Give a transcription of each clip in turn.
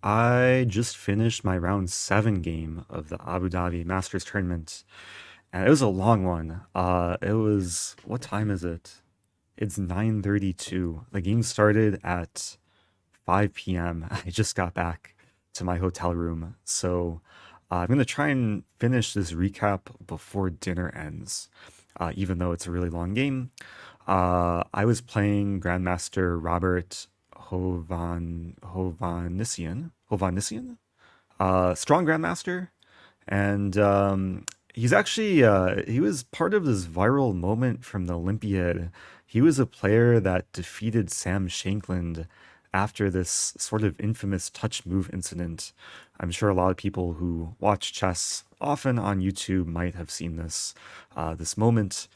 I just finished my round 7 game of the Abu Dhabi Masters Tournament, and it was a long one. It was, what time is it? It's 9:32. The game started at 5 p.m. I just got back to my hotel room, so I'm gonna try and finish this recap before dinner ends, even though it's a really long game. I was playing Grandmaster Robert Hovhannisyan, strong Grandmaster, and he's actually he was part of this viral moment from the Olympiad. He was a player that defeated Sam Shankland after this sort of infamous touch move incident. I'm sure a lot of people who watch chess often on YouTube might have seen this moment.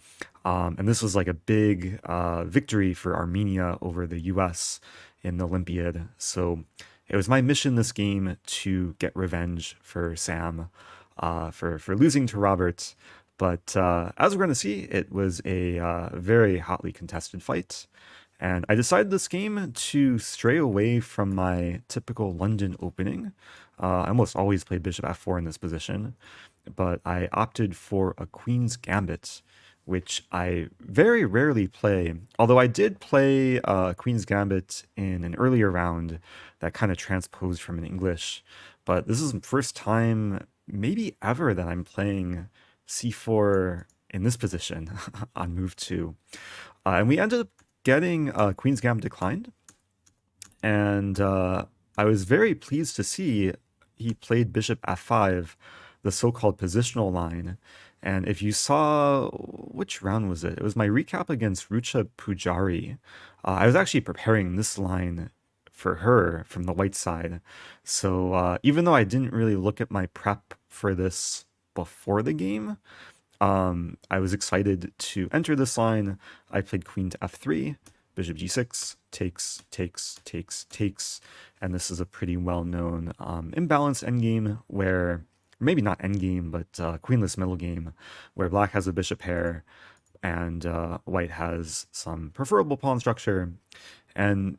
And this was like a big victory for Armenia over the US in the Olympiad. So it was my mission this game to get revenge for Sam for losing to Robert. But as we're going to see, it was a very hotly contested fight. And I decided this game to stray away from my typical London opening. I almost always play bishop f4 in this position, but I opted for a queen's gambit, which I very rarely play. Although I did play queen's gambit in an earlier round that kind of transposed from an English, but this is the first time, maybe ever, that I'm playing c4 in this position on move 2. And we ended up getting Queen's Gambit declined, and I was very pleased to see he played Bishop f5, the so-called positional line. And if you saw, which round was it? It was my recap against Rucha Pujari. I was actually preparing this line for her from the white side. So even though I didn't really look at my prep for this before the game, I was excited to enter this line. I played queen to f3, bishop g6, takes, and this is a pretty well-known imbalanced endgame where, maybe not endgame, but queenless middle game, where black has a bishop pair and white has some preferable pawn structure. And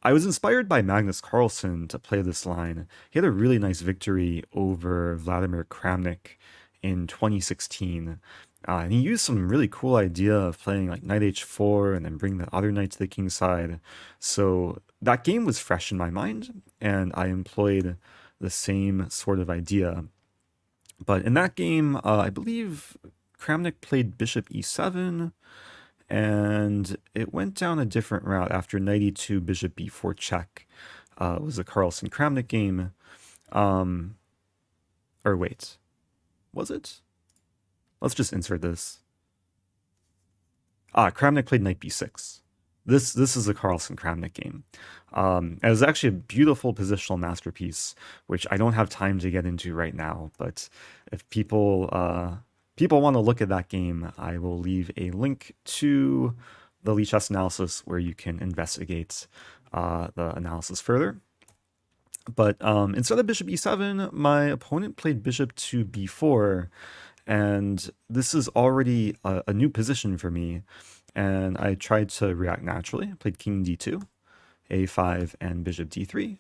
I was inspired by Magnus Carlsen to play this line. He had a really nice victory over Vladimir Kramnik in 2016. And he used some really cool idea of playing like knight h4 and then bring the other knight to the king side. So that game was fresh in my mind, and I employed the same sort of idea. But in that game, I believe Kramnik played bishop e7, and it went down a different route after knight e2, bishop b4 check. It was a Carlsen Kramnik game. Or wait, was it? Let's just insert this. Kramnik played knight b6. This is a Carlsen Kramnik game. It was actually a beautiful positional masterpiece, which I don't have time to get into right now. But if people want to look at that game, I will leave a link to the Lee Chess analysis where you can investigate the analysis further. But instead of bishop e7, my opponent played bishop to b4, and this is already a new position for me. And I tried to react naturally. I played king d2, a5, and bishop d3,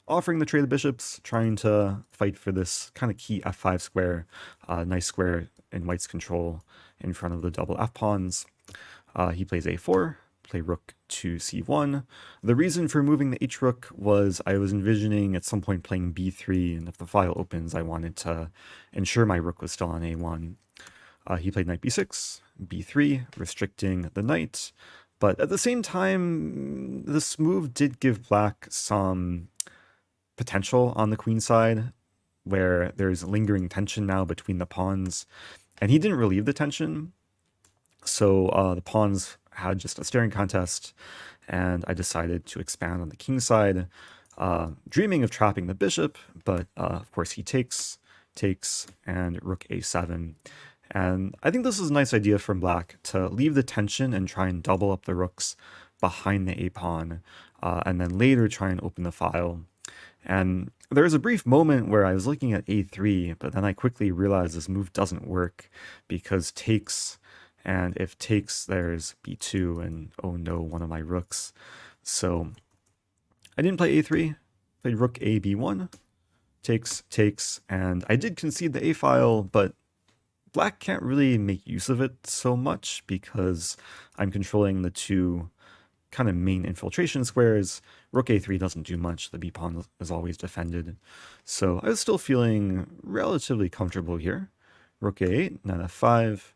offering the trade of bishops, trying to fight for this kind of key f5 square, nice square in white's control in front of the double f pawns. He plays a4, play rook to c1. The reason for moving the h rook was I was envisioning at some point playing b3, and if the file opens, I wanted to ensure my rook was still on a1. He played knight b6, b3, restricting the knight. But at the same time, this move did give black some potential on the queen side, where there's lingering tension now between the pawns. And he didn't relieve the tension, so the pawns had just a staring contest, and I decided to expand on the king side, dreaming of trapping the bishop, but of course he takes, and rook a7. And I think this is a nice idea from black, to leave the tension and try and double up the rooks behind the a-pawn, and then later try and open the file. And there was a brief moment where I was looking at a3, but then I quickly realized this move doesn't work, because takes, and if takes, there's b2, and oh no, one of my rooks. So I didn't play a3, played rook a b1, takes, and I did concede the a file, but black can't really make use of it so much because I'm controlling the two kind of main infiltration squares. Rook a3 doesn't do much, the b pawn is always defended. So I was still feeling relatively comfortable here. Rook a8, knight f5.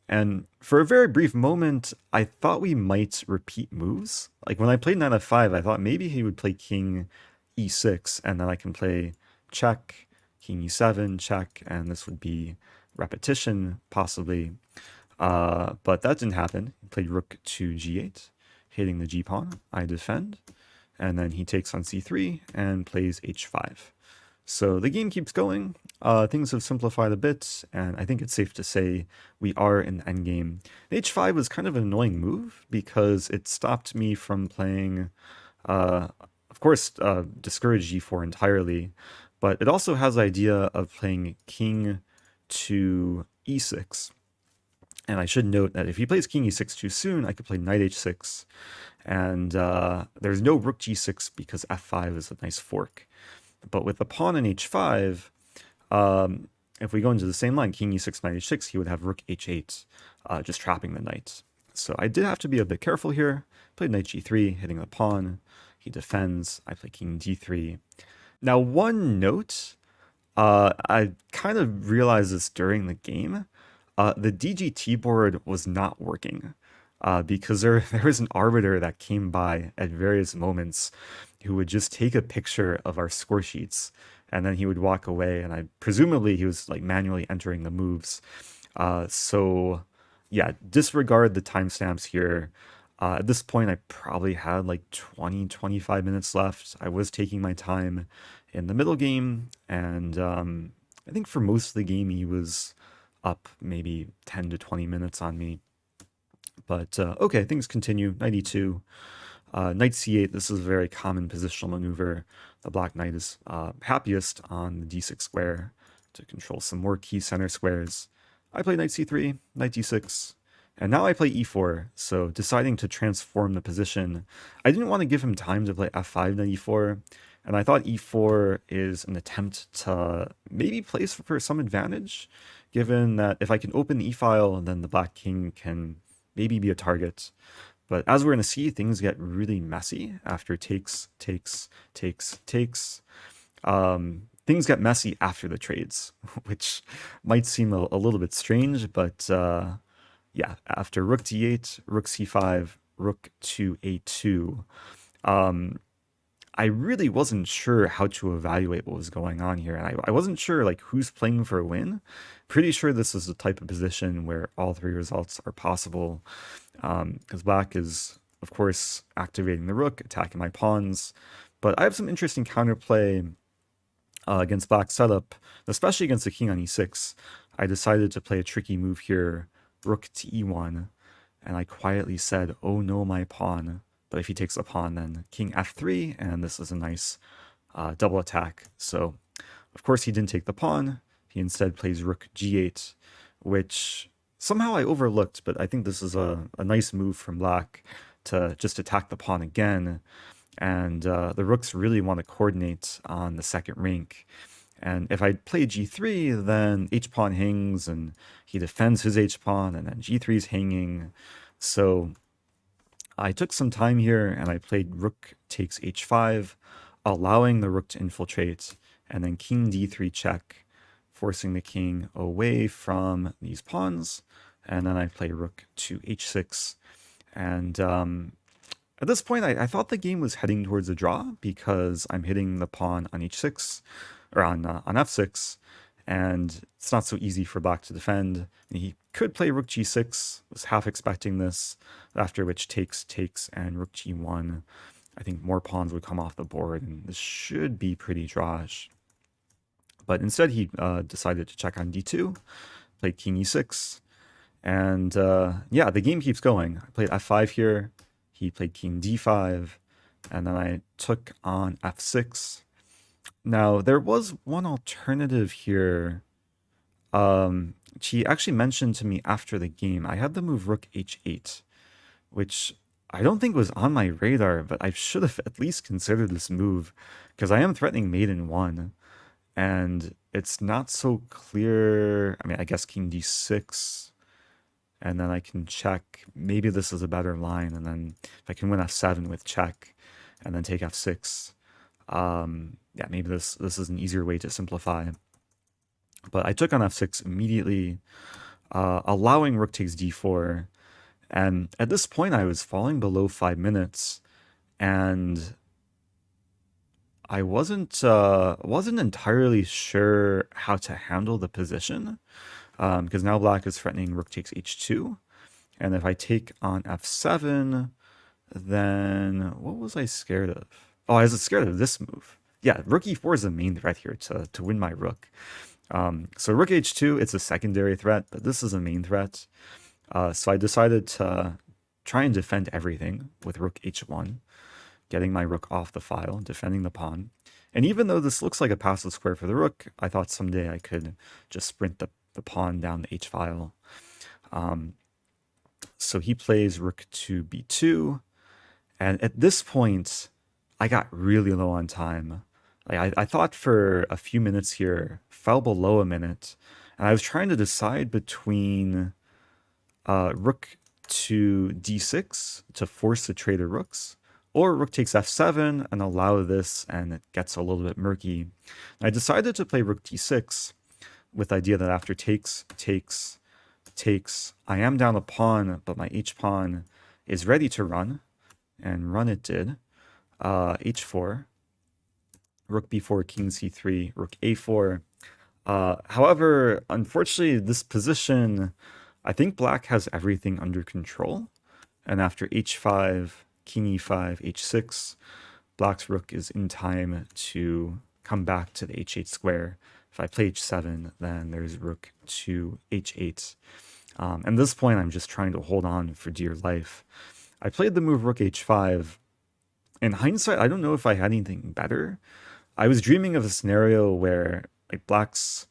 And for a very brief moment, I thought we might repeat moves. Like when I played knight f5, I thought maybe he would play king e6, and then I can play check, king e7, check, and this would be repetition, possibly. But that didn't happen. He played rook to g8, hitting the g-pawn. I defend, and then he takes on c3 and plays h5. So the game keeps going. Things have simplified a bit, and I think it's safe to say we are in the endgame. H5 was kind of an annoying move because it stopped me from playing, of course, discourage g4 entirely, but it also has the idea of playing king to e6. And I should note that if he plays king e6 too soon, I could play knight h6, and there's no rook g6 because f5 is a nice fork. But with the pawn in h5, if we go into the same line, king e6, knight h6, he would have rook h8, just trapping the knight. So I did have to be a bit careful here. Played knight g3, hitting the pawn. He defends. I play king d3. Now, one note, I kind of realized this during the game. The DGT board was not working because there was an arbiter that came by at various moments who would just take a picture of our score sheets, and then he would walk away, and presumably he was like manually entering the moves. So yeah, disregard the timestamps here. At this point, I probably had like 20-25 minutes left. I was taking my time in the middle game, and I think for most of the game he was up maybe 10 to 20 minutes on me. But okay, things continue. 92. Knight c8, this is a very common positional maneuver. The black knight is happiest on the d6 square to control some more key center squares. I play knight c3, knight d6, and now I play e4, so deciding to transform the position. I didn't want to give him time to play f5, knight e4, and I thought e4 is an attempt to maybe place for some advantage, given that if I can open the e-file, then the black king can maybe be a target. But as we're going to see, things get really messy after takes. Things get messy after the trades, which might seem a little bit strange, but yeah, after rook d8, rook c5, rook to a2, I really wasn't sure how to evaluate what was going on here. And I wasn't sure like who's playing for a win. Pretty sure this is the type of position where all three results are possible. Because black is, of course, activating the rook, attacking my pawns. But I have some interesting counterplay against black's setup, especially against the king on e6. I decided to play a tricky move here, rook to e1. And I quietly said, oh no, my pawn. But if he takes the pawn, then king f3, and this is a nice double attack. So, of course, he didn't take the pawn. He instead plays rook g8, which somehow I overlooked, but I think this is a nice move from black to just attack the pawn again. And the rooks really want to coordinate on the second rank. And if I play g3, then h-pawn hangs, and he defends his h-pawn, and then g3 is hanging. So I took some time here, and I played rook takes h5, allowing the rook to infiltrate, and then king d3 check, forcing the king away from these pawns, and then I play rook to h6. And at this point, I thought the game was heading towards a draw because I'm hitting the pawn on h6, or on f6, and it's not so easy for black to defend. He could play rook g6, was half expecting this, after which takes, and rook g1. I think more pawns would come off the board, and this should be pretty drawish. But instead, he decided to check on d2, played king e6, and yeah, the game keeps going. I played f5 here, he played king d5, and then I took on f6. Now, there was one alternative here. She actually mentioned to me after the game, I had the move rook h8, which I don't think was on my radar, but I should have at least considered this move because I am threatening mate in one, and it's not so clear. I mean, I guess king d6, and then I can check. Maybe this is a better line, and then if I can win f7 with check, and then take f6. Yeah, maybe this is an easier way to simplify. But I took on f6 immediately, allowing rook takes d4. And at this point, I was falling below 5 minutes, and I wasn't entirely sure how to handle the position, because now black is threatening rook takes h2, and if I take on f7, then what was I scared of? Oh, I was scared of this move. Yeah, rook e4 is the main threat here to win my rook. So rook h2, it's a secondary threat, but this is a main threat. So I decided to try and defend everything with rook h1, getting my rook off the file, defending the pawn. And even though this looks like a passive square for the rook, I thought someday I could just sprint the pawn down the h file. So he plays rook to b2, and at this point, I got really low on time. Like I thought for a few minutes here, fell below a minute, and I was trying to decide between rook to d6 to force the trade of rooks, or rook takes f7 and allow this, and it gets a little bit murky. And I decided to play rook d6 with the idea that after takes, I am down a pawn, but my h-pawn is ready to run, and run it did. h4, rook b4, king c3, rook a4. However, unfortunately, this position, I think black has everything under control. And after h5, king e5, h6, black's rook is in time to come back to the h8 square. If I play h7, then there's rook to h8. At this point, I'm just trying to hold on for dear life. I played the move rook h5. In hindsight, I don't know if I had anything better. I was dreaming of a scenario where like black's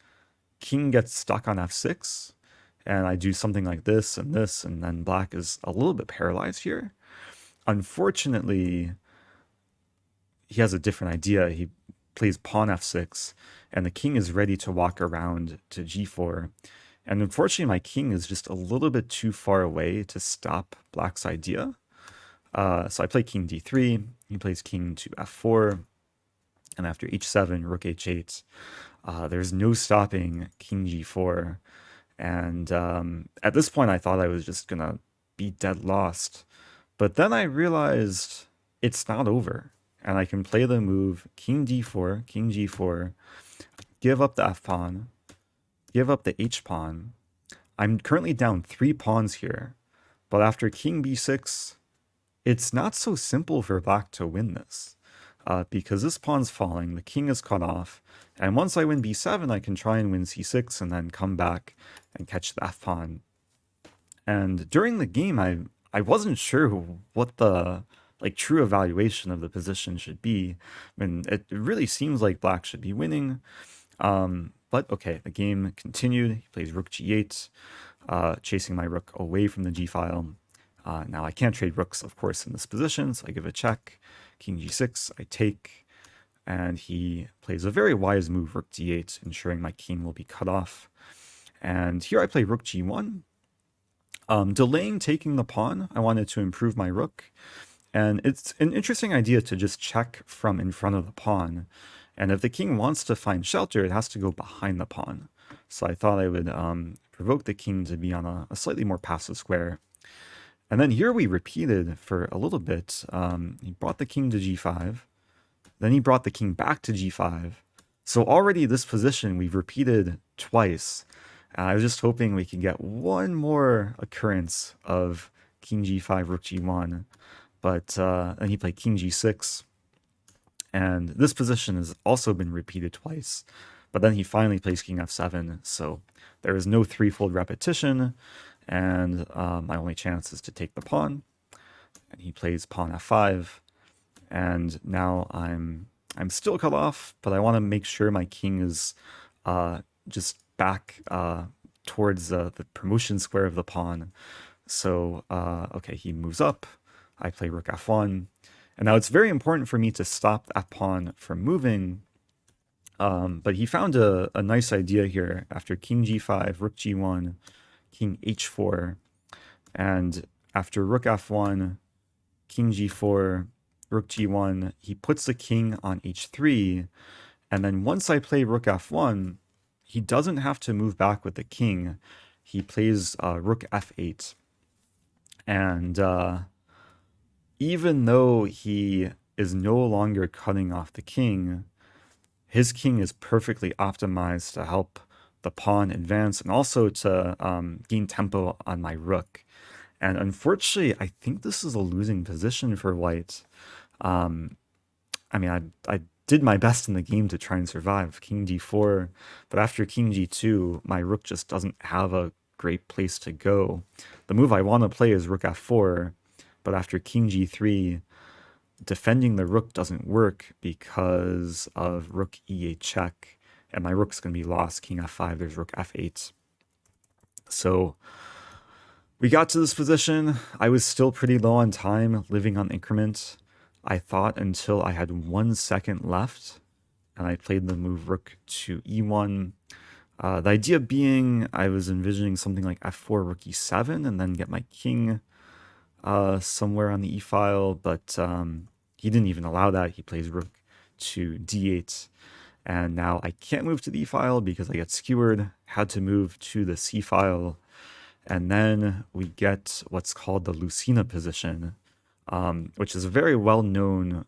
king gets stuck on f6, and I do something like this, and then black is a little bit paralyzed here. Unfortunately, he has a different idea. He plays pawn f6, and the king is ready to walk around to g4. And unfortunately, my king is just a little bit too far away to stop black's idea. So I play king d3, he plays king to f4, and after h7, rook h8, there's no stopping king g4. And at this point, I thought I was just gonna be dead lost. But then I realized it's not over, and I can play the move king d4, king g4, give up the f-pawn, give up the h-pawn. I'm currently down 3 pawns here, but after king b6, it's not so simple for black to win this, because this pawn's falling, the king is cut off, and once I win b7, I can try and win c6 and then come back and catch the f-pawn. And during the game, I wasn't sure what the true evaluation of the position should be. I mean, it really seems like black should be winning. But okay, the game continued. He plays rook g8, chasing my rook away from the g-file. Now I can't trade rooks, of course, in this position, so I give a check. King g6, I take, and he plays a very wise move, rook d8, ensuring my king will be cut off. And here I play rook g1, delaying taking the pawn. I wanted to improve my rook, and it's an interesting idea to just check from in front of the pawn. And if the king wants to find shelter, it has to go behind the pawn. So I thought I would provoke the king to be on a slightly more passive square. And then here we repeated for a little bit. He brought the king to g5. Then he brought the king back to g5. So already this position we've repeated twice. I was just hoping we could get one more occurrence of king g5, rook g1. But then he played king g6. And this position has also been repeated twice. But then he finally plays king f7. So there is no threefold repetition. And my only chance is to take the pawn. And he plays pawn f5. And now I'm still cut off, but I want to make sure my king is just back towards the promotion square of the pawn. So, okay, he moves up. I play rook f1. And now it's very important for me to stop that pawn from moving. But he found a nice idea here after king g5, rook g1, king h4. And after rook f1, king g4, rook g1, he puts the king on h3. And then once I play rook f1, he doesn't have to move back with the king. He plays rook f8. And even though he is no longer cutting off the king, his king is perfectly optimized to help the pawn advance and also to gain tempo on my rook. And unfortunately, I think this is a losing position for white. I mean, I did my best in the game to try and survive king d4, but after king g2, my rook just doesn't have a great place to go. The move I want to play is rook f4, but after king g3, defending the rook doesn't work because of rook e8 check, and my rook's going to be lost. King f5, there's rook f8. So we got to this position. I was still pretty low on time, living on increment. I thought until I had 1 second left, and I played the move rook to e1. The idea being I was envisioning something like f4, rook e7, and then get my king somewhere on the e-file, but he didn't even allow that. He plays rook to d8, and now I can't move to the e-file because I get skewered. Had to move to the c-file, and then we get what's called the Lucena position, which is a very well-known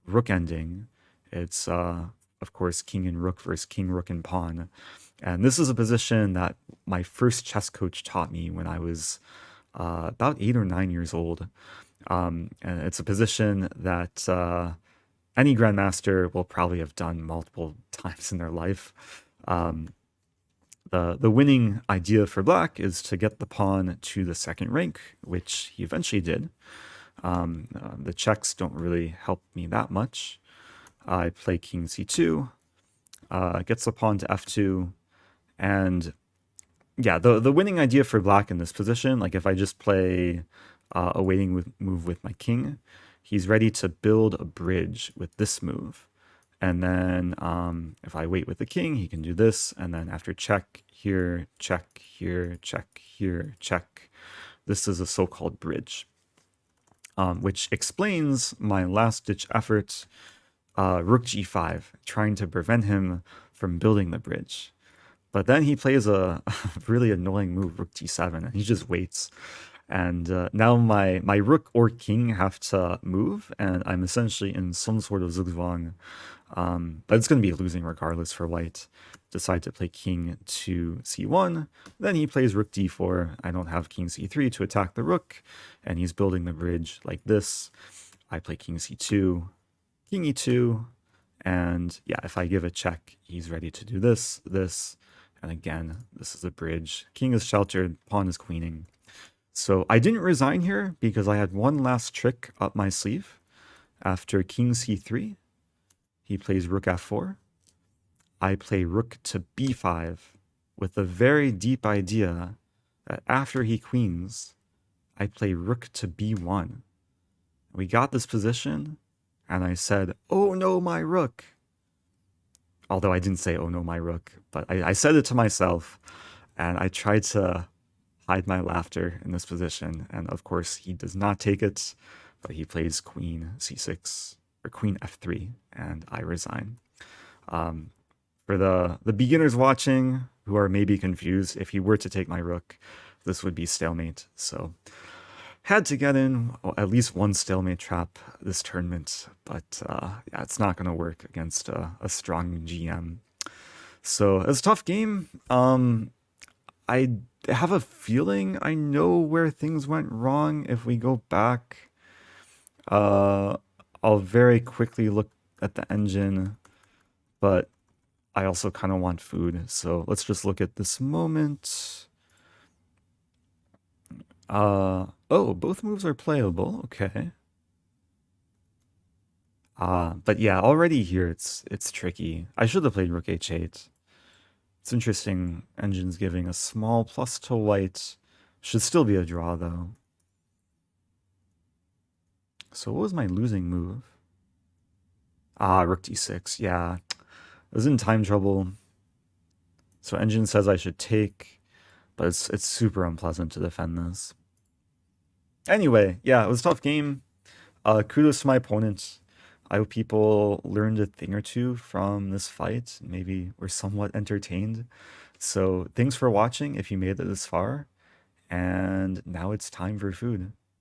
rook ending. It's, of course, king and rook versus king, rook, and pawn. And this is a position that my first chess coach taught me when I was about 8 or 9 years old. And it's a position that any grandmaster will probably have done multiple times in their life. The winning idea for black is to get the pawn to the second rank, which he eventually did. The checks don't really help me that much. I play king c2, gets the pawn to f2, and yeah, the winning idea for black in this position, like if I just play a waiting move with my king, he's ready to build a bridge with this move. And then if I wait with the king, he can do this. And then after check here, check here, check here, check. This is a so-called bridge, which explains my last-ditch effort, rook g5, trying to prevent him from building the bridge. But then he plays a really annoying move, rook d7, and he just waits. And now my rook or king have to move, and I'm essentially in some sort of zugzwang. But it's going to be losing regardless for white. Decide to play king to c1. Then he plays rook d4. I don't have king c3 to attack the rook, and he's building the bridge like this. I play king c2, king e2, and yeah, if I give a check, he's ready to do this, this, and again, this is a bridge. King is sheltered, pawn is queening. So I didn't resign here because I had one last trick up my sleeve. After king c3, he plays rook f4. I play rook to b5 with the very deep idea that after he queens, I play rook to b1. We got this position, and I said, oh no, my rook. Although I didn't say, oh no, my rook, but I said it to myself, and I tried to hide my laughter in this position. And of course, he does not take it, but he plays queen c6, or queen f3, and I resign. For the beginners watching who are maybe confused, if he were to take my rook, this would be stalemate. So had to get in at least one stalemate trap this tournament, but yeah, it's not going to work against a strong GM. So it's a tough game. I have a feeling I know where things went wrong. If we go back, I'll very quickly look at the engine, but I also kind of want food. So let's just look at this moment. Oh, both moves are playable. Okay. But yeah, already here it's tricky. I should have played rook h8. It's interesting. Engine's giving a small plus to white. Should still be a draw though. So what was my losing move? Ah, rook d6. Yeah, I was in time trouble. So engine says I should take, but it's super unpleasant to defend this. Anyway, yeah, it was a tough game. Kudos to my opponent. I hope people learned a thing or two from this fight. Maybe were somewhat entertained. So thanks for watching if you made it this far. And now it's time for food.